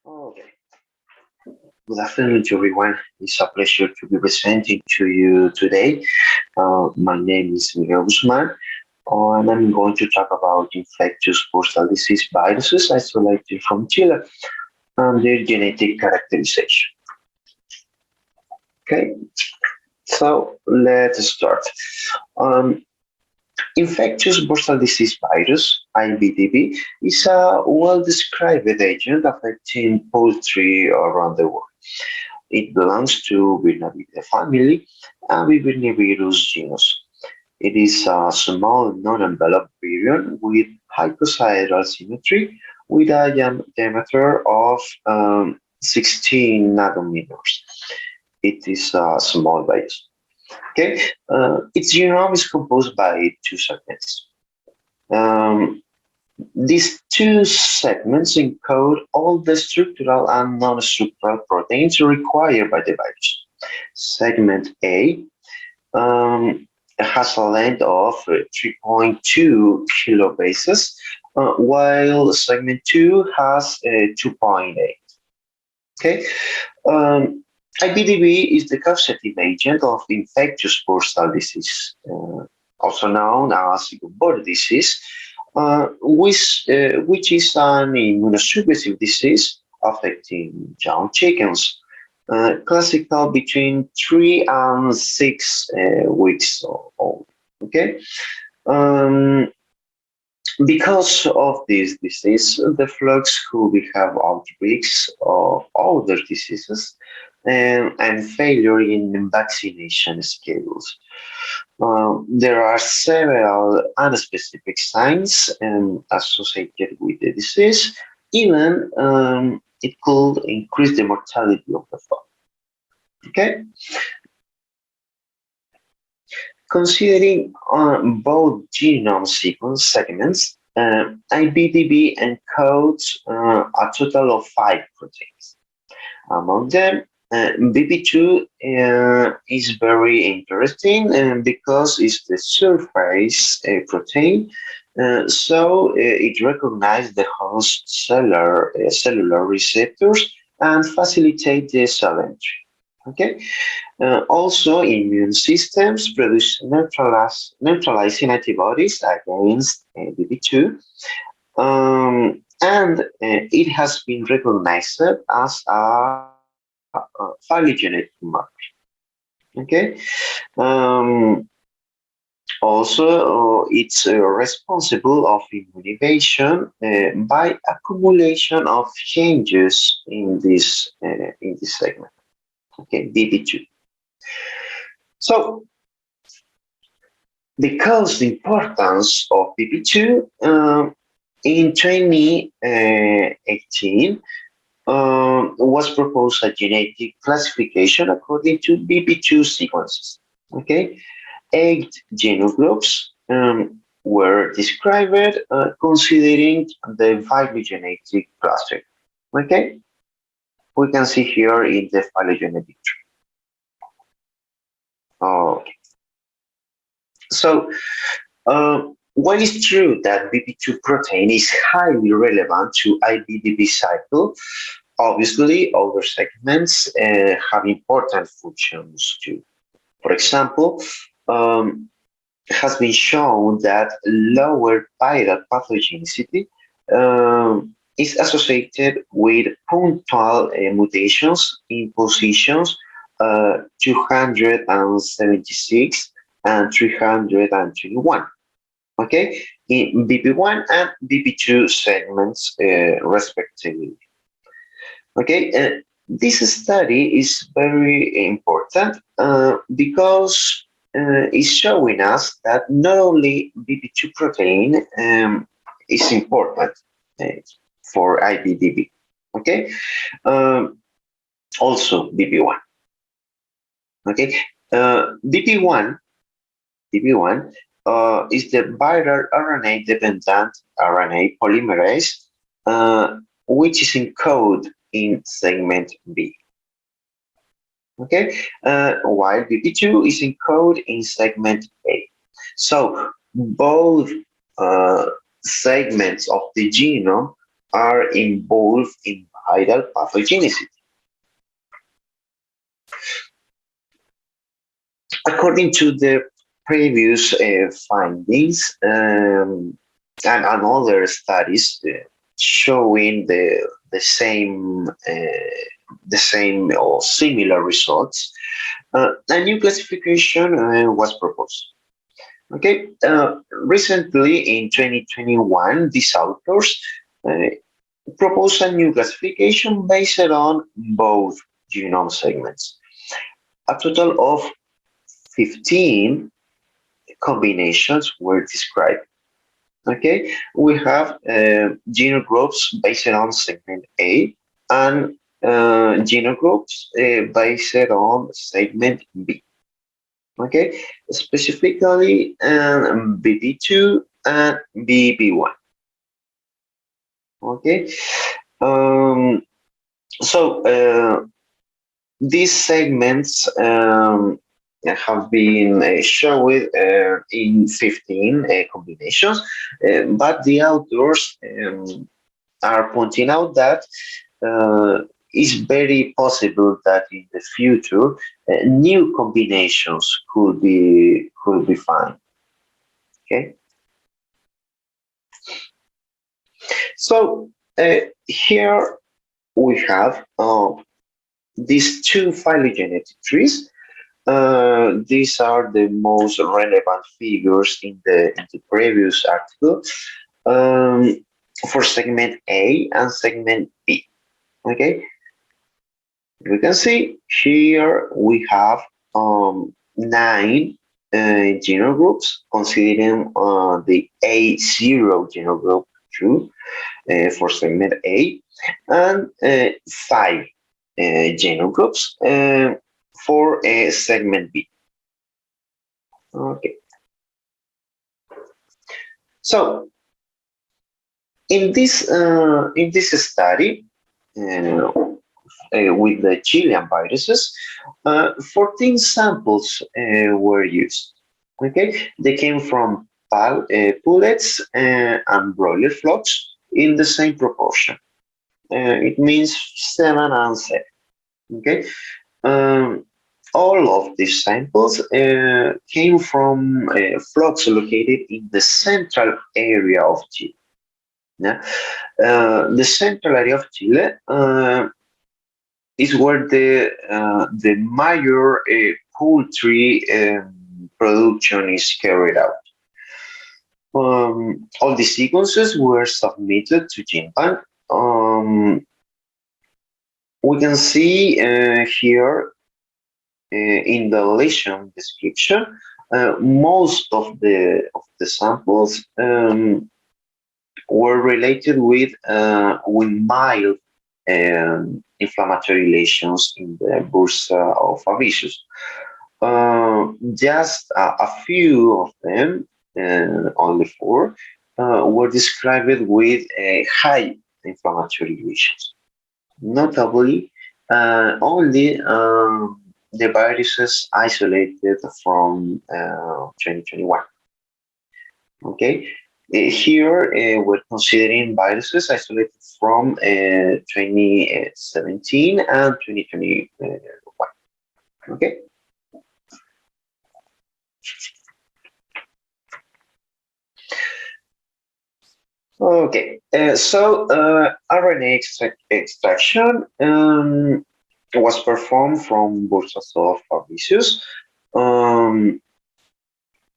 Okay. Good afternoon to everyone. It's a pleasure to be presenting to you today. My name is Miguel Guzmán, and I'm going to talk about infectious postal disease viruses isolated from Chile and their genetic characterization. Okay, so let's start. Um, Infectious bursal disease virus (IBDV) is a well-described agent affecting poultry around the world. It belongs to Virinavidae family and Vivernivirus genus. It is a small non-enveloped virion with icosahedral symmetry with a diameter of 16 nanometers. It is a small virus. Okay, its genome is composed by two segments. Um, these two segments encode all the structural and non-structural proteins required by the virus. Segment A has a length of 3.2 kilobases, while segment 2 has 2.8. Okay, um, IBDV is the causative agent of infectious bursal disease, also known as Gumboro disease, which is an immunosuppressive disease affecting young chickens, classical between 3 and 6 weeks old. Okay. Um, because of this disease, the flocks could have outbreaks of other diseases and failure in vaccination schedules. There are several unspecific signs associated with the disease. Even it could increase the mortality of the flock. Okay, considering both genome sequence segments, IBDB encodes a total of 5 proteins. Among them, BP2 is very interesting because it's the surface protein, so it recognizes the host cellular receptors and facilitates the cell entry. Okay. Also, immune systems produce neutralizing antibodies against BP2, and it has been recognized as a phylogenetic marker. Okay. Um, Also, it's responsible of immunization by accumulation of changes in this segment. Okay, BP2. So, because the importance of BP2 in 2018 was proposed a genetic classification according to BP2 sequences. Okay, 8 genogroups were described considering the phylogenetic cluster. Okay, we can see here in the phylogenetic tree. Okay, so while it's true that BP2 protein is highly relevant to IBDB cycle, obviously other segments have important functions too. For example, has been shown that lower viral pathogenicity is associated with punctual mutations in positions 276 and 321. Okay, in BP1 and BP2 segments, respectively. Okay, this study is very important because it's showing us that not only BP2 protein is important uh, for IBDB, okay, also BP1. Okay, BP1 is the viral RNA-dependent RNA polymerase, which is encoded in segment B. Okay, while BP2 is encoded in segment A. So both segments of the genome are involved in viral pathogenicity. According to the previous findings and other studies showing the same or similar results, a new classification was proposed. Okay, recently in 2021, these authors uh, proposed a new classification based on both genome segments. A total of 15 combinations were described. Okay, we have genome groups based on segment A and genome groups based on segment B. Okay, specifically BB2 and BB1. Okay, um, so these segments have been shown in 15 combinations, but the authors are pointing out that it's very possible that in the future new combinations could be found. Okay, so here we have these two phylogenetic trees. These are the most relevant figures in the previous article um, for segment A and segment B. Okay, we can see here we have nine genome groups, considering the A0 genome group true for segment A, and five genome groups for segment B. Okay, so in this study with the Chilean viruses, 14 samples were used. Okay, they came from pullets and broiler flocks in the same proportion. It means 7 and 7. Okay, um, all of these samples came from flocks located in the central area of Chile. Yeah? The central area of Chile is where the major poultry production is carried out. All the sequences were submitted to GenBank. We can see here in the lesion description, most of the samples were related with mild inflammatory lesions in the bursa of Avisus. Just a few of them, only four, were described with high inflammatory lesions. Notably, only the viruses isolated from 2021. Okay, here we're considering viruses isolated from 2017 and 2021. Okay. Okay, so RNA extraction was performed from bursas of Fabricius. Um,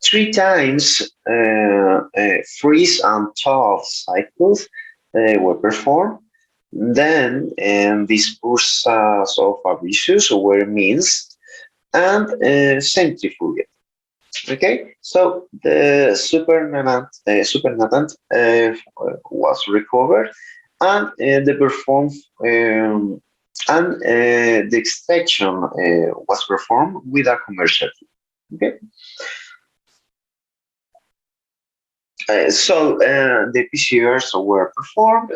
3 times freeze and thaw cycles were performed. Then these bursas of Fabricius were minced and centrifuged. Okay, so the supernatant was recovered, and the performed and the extraction was performed with a commercial team. Okay, so the PCRs were performed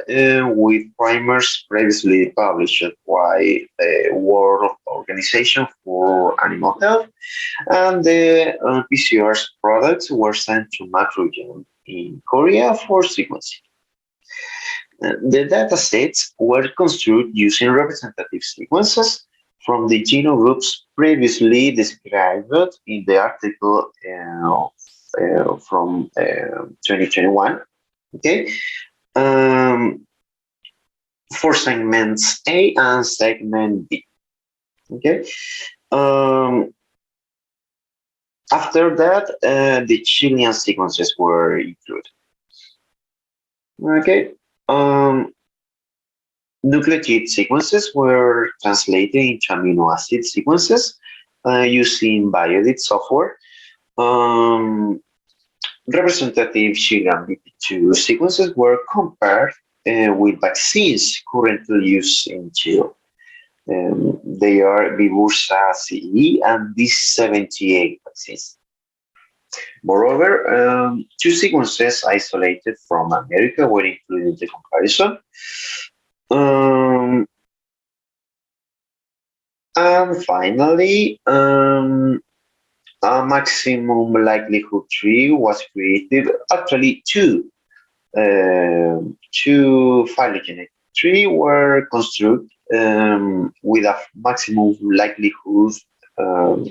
with primers previously published by the World Organization for Animal Health, and the PCRs products were sent to Macrogen in Korea for sequencing. The datasets were constructed using representative sequences from the genome groups previously described in the article from 2021. Okay, um, for segments A and segment B. Okay. Um, After that, the Chilean sequences were included. Okay. Um, Nucleotide sequences were translated into amino acid sequences using BioEdit software. Um, Representative Chilean BP2 sequences were compared with vaccines currently used in Chile. They are Vibursa CE and D78 vaccines. Moreover, two sequences isolated from America were included in the comparison. Um, and finally, a maximum likelihood tree was created. Actually, two phylogenetic tree were constructed with a maximum likelihood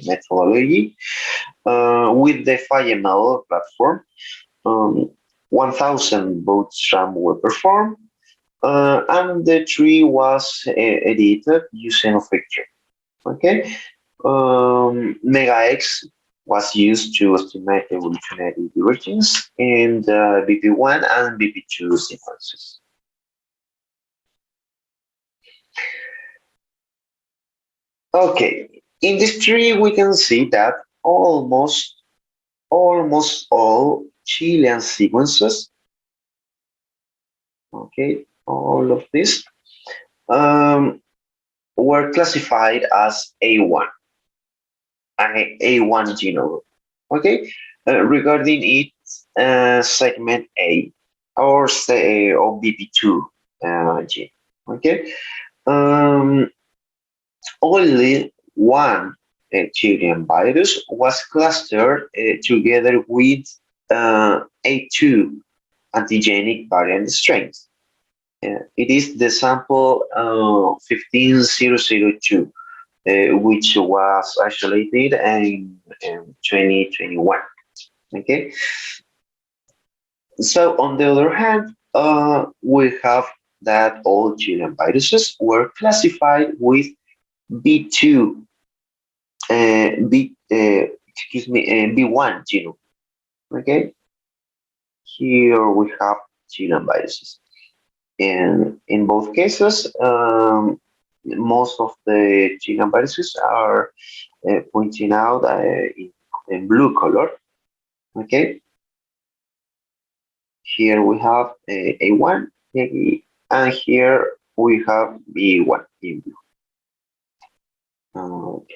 methodology with the FiML platform. Um, 1,000 bootstrap were performed, and the tree was edited using a picture. Okay, MegaX was used to estimate evolutionary divergence in the BP1 and BP2 sequences. Okay, in this tree we can see that almost all Chilean sequences, okay, all of this, um, were classified as A1, A1 genome. Okay, regarding its segment A or say or BP2 gene. Okay, um, only one Chilean virus was clustered together with A2 antigenic variant strains. It is the sample 15002, which was isolated in 2021. Okay, so on the other hand, we have that all Chilean viruses were classified with B2, B1 genome. Okay, here we have Chilean viruses. And in both cases, most of the Chilean viruses are pointing out in blue color. Okay, here we have A1, and here we have B1 in blue. Okay.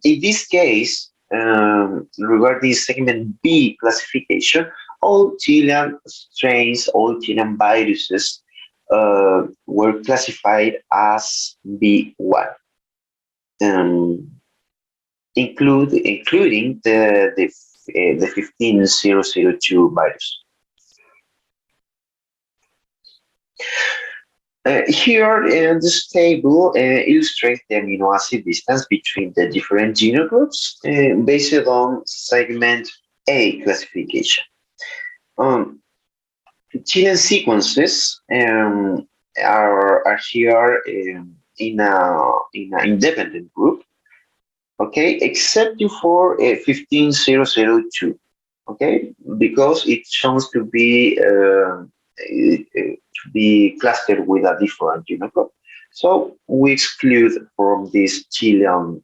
In this case, regarding segment B classification, all Chilean strains, all Chilean viruses were classified as B1, um, including the 15002 virus. Here, this table illustrates the amino acid distance between the different genome groups based on segment A classification. Um, Chilean sequences are here in an independent group, okay, except for 15002, okay, because it shows to be clustered with a different genome. So we exclude from this Chilean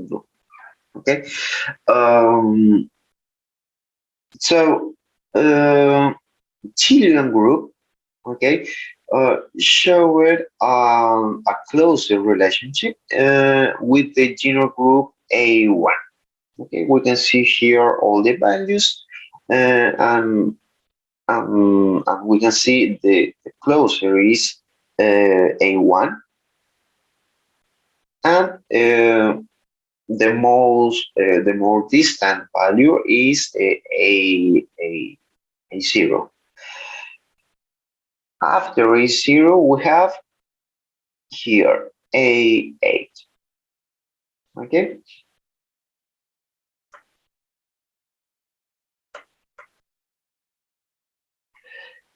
group. Okay. Um, so Chilean group, okay, showed a closer relationship with the genome group A1. Okay, we can see here all the values, and we can see the closer is A1, and the more distant value is a zero. After A0, we have here A8. Okay.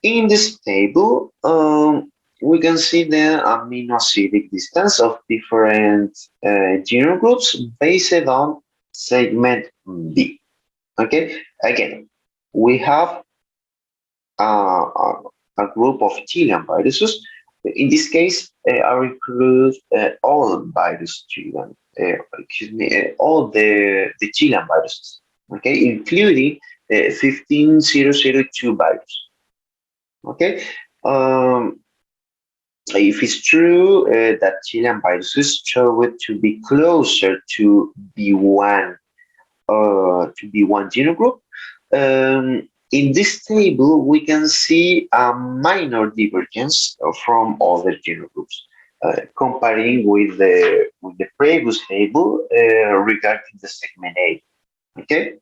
In this table, we can see the amino acidic distance of different genome groups based on segment B. Okay, again, we have a group of Chilean viruses. In this case, I include all virus Chilean, all the Chilean viruses, okay, including 15002 virus. Okay, um, if it's true that Chilean viruses show it to be closer to B1 to B1 genogroup. In this table, we can see a minor divergence from other genogroups, comparing with the previous table regarding the segment A. Okay,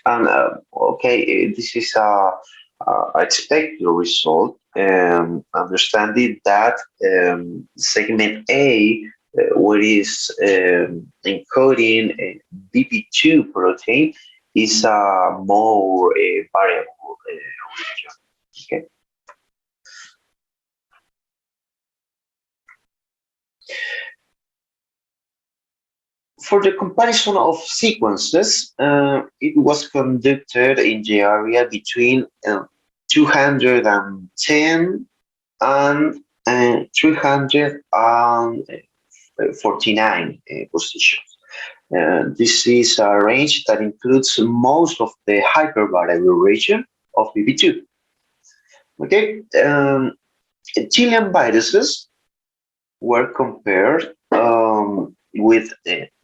and this is a expected result. Understanding that segment A, what is encoding BP2 protein, is a more variable region. Okay. For the comparison of sequences, it was conducted in the area between 210 and 349 positions. This is a range that includes most of the hypervariable region of BB2. Okay, Chilean viruses were compared with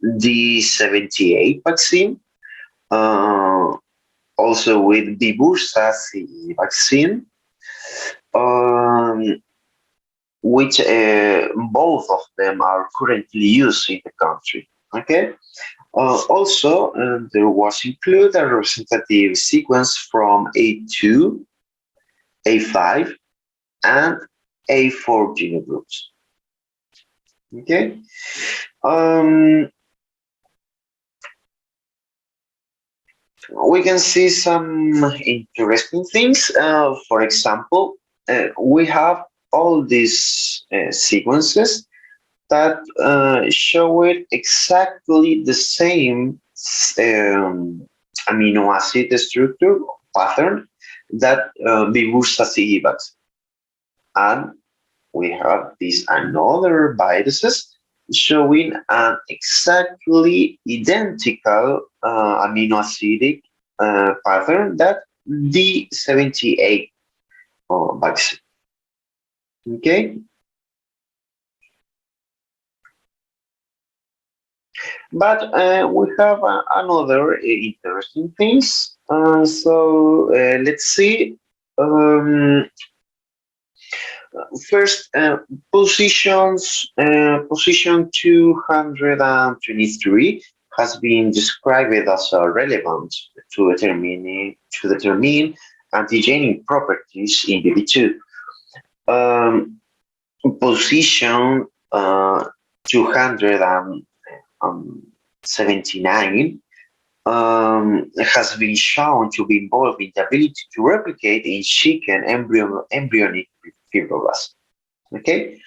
the 78 vaccine, uh, also with the Bursa C vaccine, um, which both of them are currently used in the country. Okay. Also, there was included a representative sequence from A2, A5, and A4 genogroups. Okay. Um, we can see some interesting things. For example, we have all these sequences that show it exactly the same amino acid structure pattern that Bibursa civibacter. And we have these another viruses showing an exactly identical amino acidic pattern that the 78 vaccine. Okay, but we have another interesting things. Let's see. Um, First, position 223 has been described as relevant to determine antigenic properties in BB2. Um, Position 279 has been shown to be involved in the ability to replicate in chicken embryonic fibroblasts. Okay,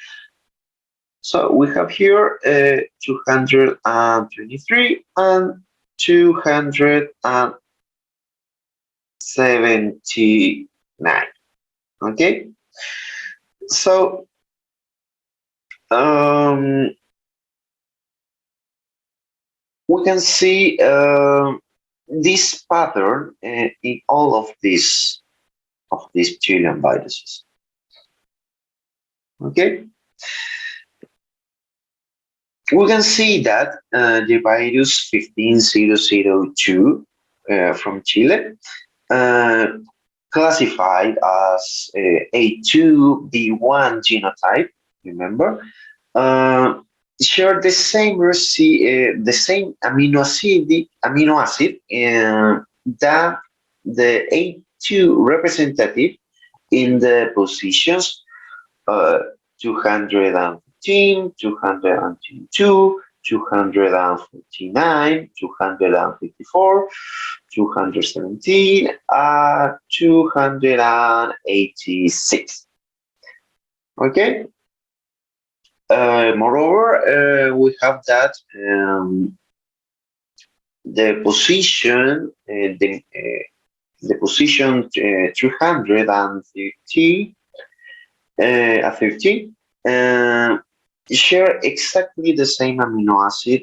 so we have here 223 and 279. Okay, so um, we can see this pattern in all of these Chilean viruses. Okay, we can see that the virus 15002 from Chile, uh, classified as A2B1 genotype, remember, uh, share the same amino acid that the A2 representative In the positions, uh, 215, 222, 249, 254, 217, 286. Okay. Moreover, we have that the position, the position 330, 13, uh, share exactly the same amino acid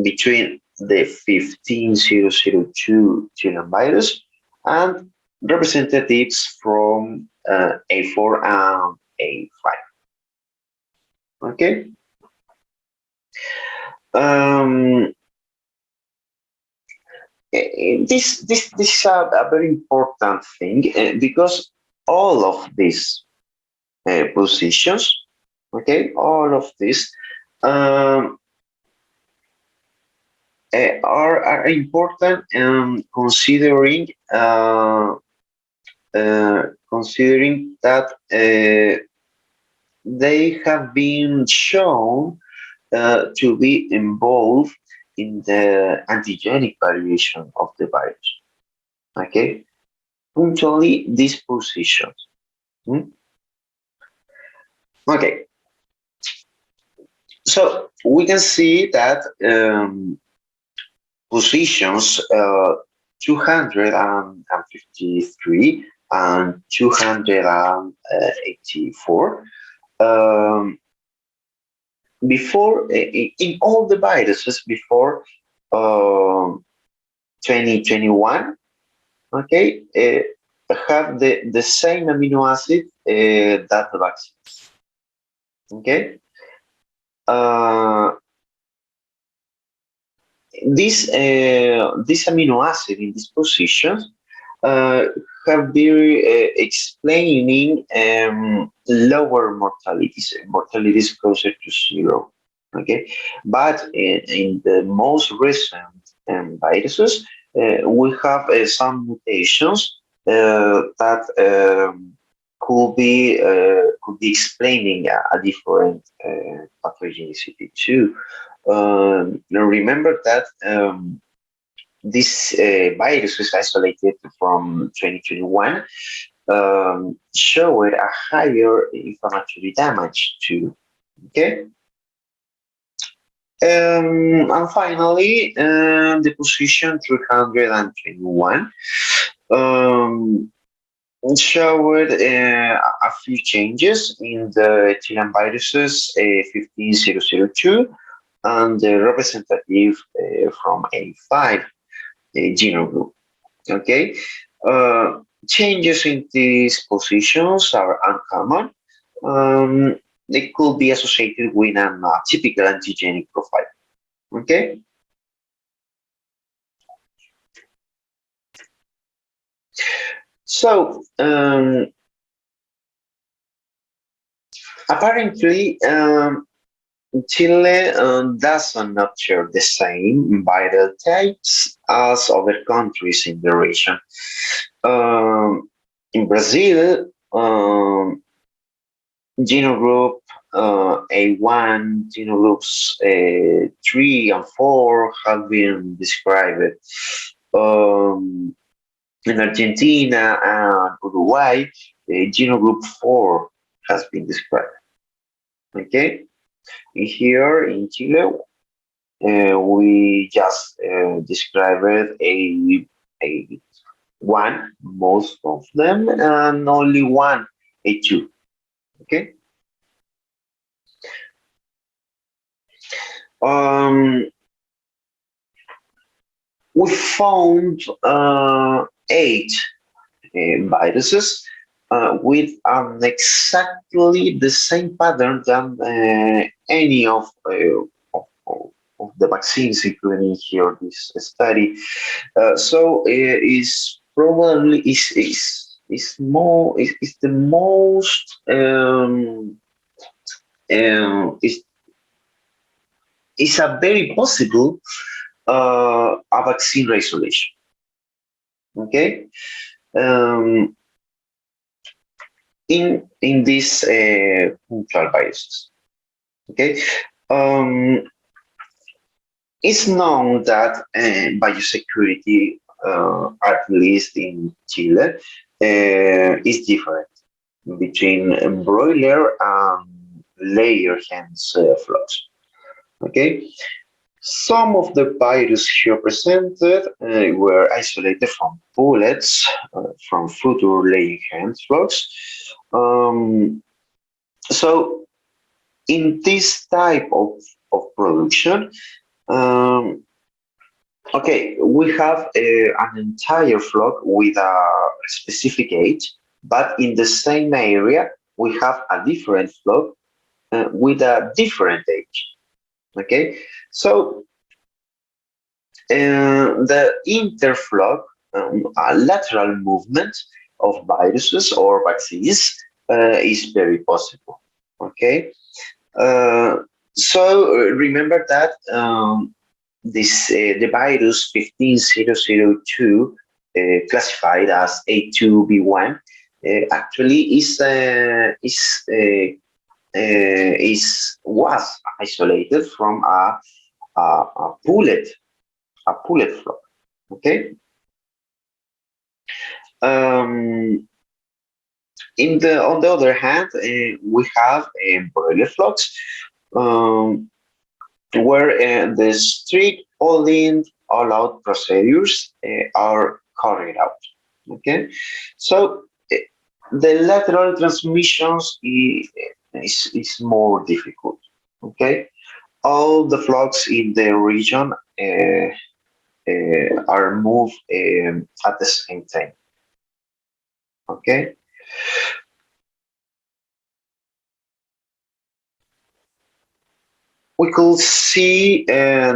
between the 15002 genome virus and representatives from A4 and A5. Okay. Um, this is a very important thing because all of these positions, okay, all of these um, are important considering that they have been shown to be involved in the antigenic variation of the virus. Okay, punctually these positions. Hmm? Okay, so we can see that positions 253 and 284 um, before in all the viruses before 2021, okay, have the same amino acid that the vaccine. Okay, uh, this amino acid in this position uh, have been explaining lower mortalities closer to zero. Okay, but in the most recent viruses, we have some mutations that could be explaining a different pathogenicity too. Now remember that this virus was isolated from 2021, showed a higher inflammatory damage too. Okay. And finally, the position 321 um, showed a few changes in the Chilean viruses 15002 and the representative from A5 genome group. Okay, changes in these positions are uncommon. Um, they could be associated with an atypical antigenic profile. Okay, so apparently Chile does not share the same viral types as other countries in the region. In Brazil, genogroup A1, genogroups 3 and 4 have been described. Um, in Argentina and Uruguay, genogroup 4 has been described. Okay, here in Chile, we just described a one, most of them, and only one, a two. Okay. Um, we found eight viruses with exactly the same pattern than any of the vaccines, including here this study. So is probably is more is the most is a very possible a vaccine isolation. Okay. Um, in these punctual viruses. Okay, um, it's known that biosecurity, at least in Chile, is different between broiler and layer hens flocks. Okay, some of the virus here presented were isolated from pullets from future laying hens flocks. Um, so in this type of production, um, okay, we have an entire flock with a specific age, but in the same area, we have a different flock with a different age. Okay, so the interflock, a lateral movement of viruses or vaccines, is very possible. Okay, uh, so remember that this the virus 15002 classified as A2B1 actually was isolated from a pullet flock. Okay. Um, in the on the other hand, we have broiler flocks um, where the strict all-out procedures are carried out. Okay, so the lateral transmissions is more difficult. Okay, all the flocks in the region are moved at the same time. Okay, we could see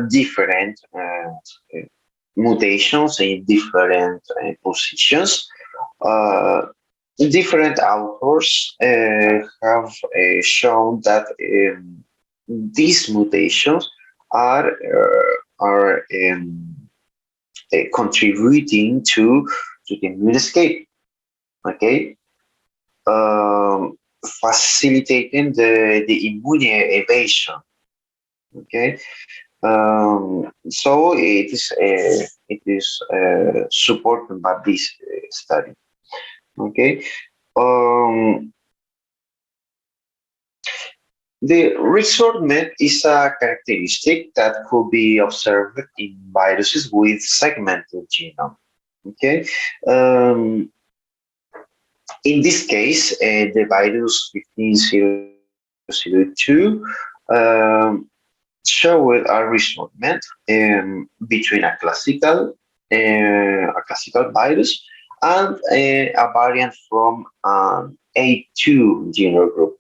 different mutations in different positions. Uh, Different authors have shown that these mutations are contributing to the immune escape. Okay, um, facilitating the immune evasion. Okay, so it is supported by this study. Okay, um, the resortment is a characteristic that could be observed in viruses with segmented genome. Okay, um, in this case, the virus 15002 showed a resortment between a classical virus and a variant from an A2 genome group.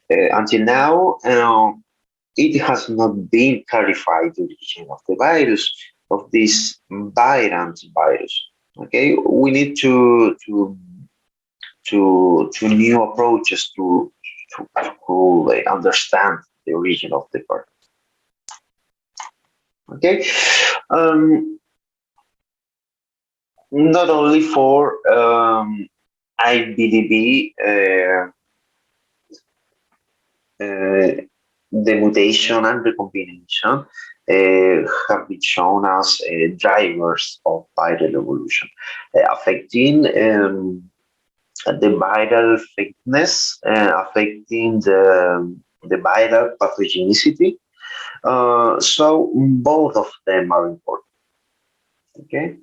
Until now, it has not been clarified the origin of the virus, of this variant virus. Okay, we need to new approaches to understand the origin of the virus. Okay, um, not only for IBDB, the mutation and recombination have been shown as drivers of viral evolution, affecting the viral fitness, affecting the viral pathogenicity. So both of them are important. Okay.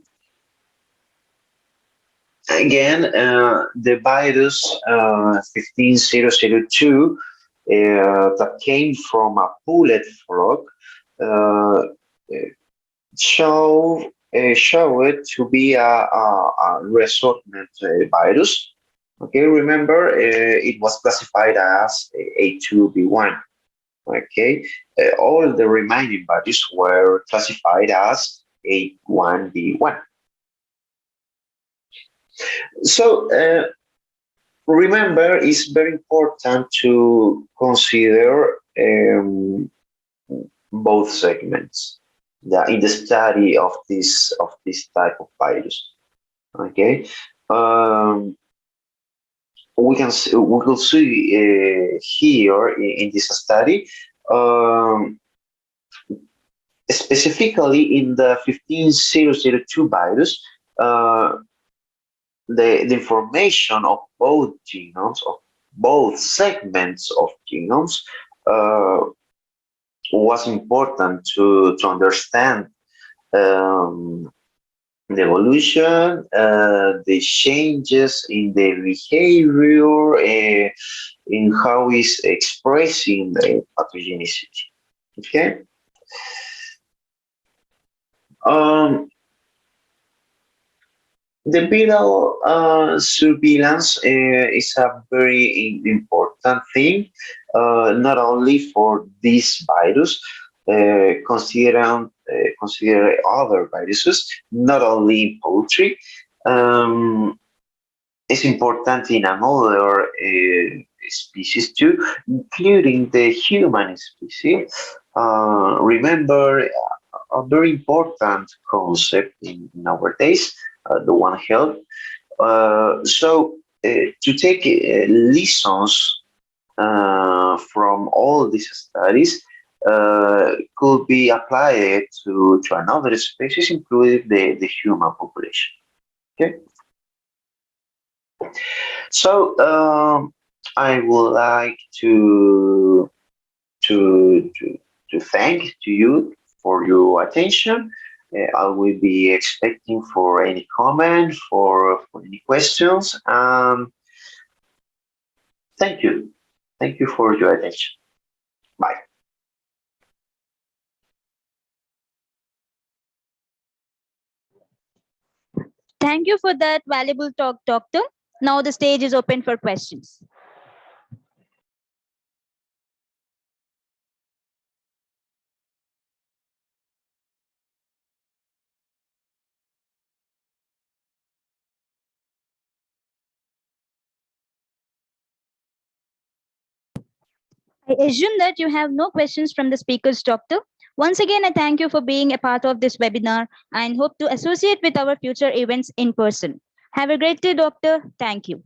Again, the virus 15002 that came from a pullet frog uh, show it to be a resortment virus. Okay, remember it was classified as A2B1. Okay, all the remaining bodies were classified as A1B1. So remember, it's very important to consider both segments in the study of this type of virus. Okay, um, we will see here in this study, um, specifically in the 15002 virus, uh, the information of both genomes, of both segments of genomes, uh, was important to understand um, the evolution, the changes in the behavior, in how is expressing the pathogenicity. Okay. Um, the viral surveillance is a very important thing, not only for this virus, consider other viruses, not only in poultry. Um, it's important in another species too, including the human species. Remember a very important concept in nowadays, the One Health. To take lessons from all these studies could be applied to another species, including the human population. Okay, so I would like to to thank to you for your attention. I will be expecting for any comment, for any questions. Thank you. Thank you for your attention. Bye. Thank you for that valuable talk, Doctor. Now the stage is open for questions. I assume that you have no questions from the speakers, Doctor. Once again, I thank you for being a part of this webinar and hope to associate with our future events in person. Have a great day, Doctor. Thank you.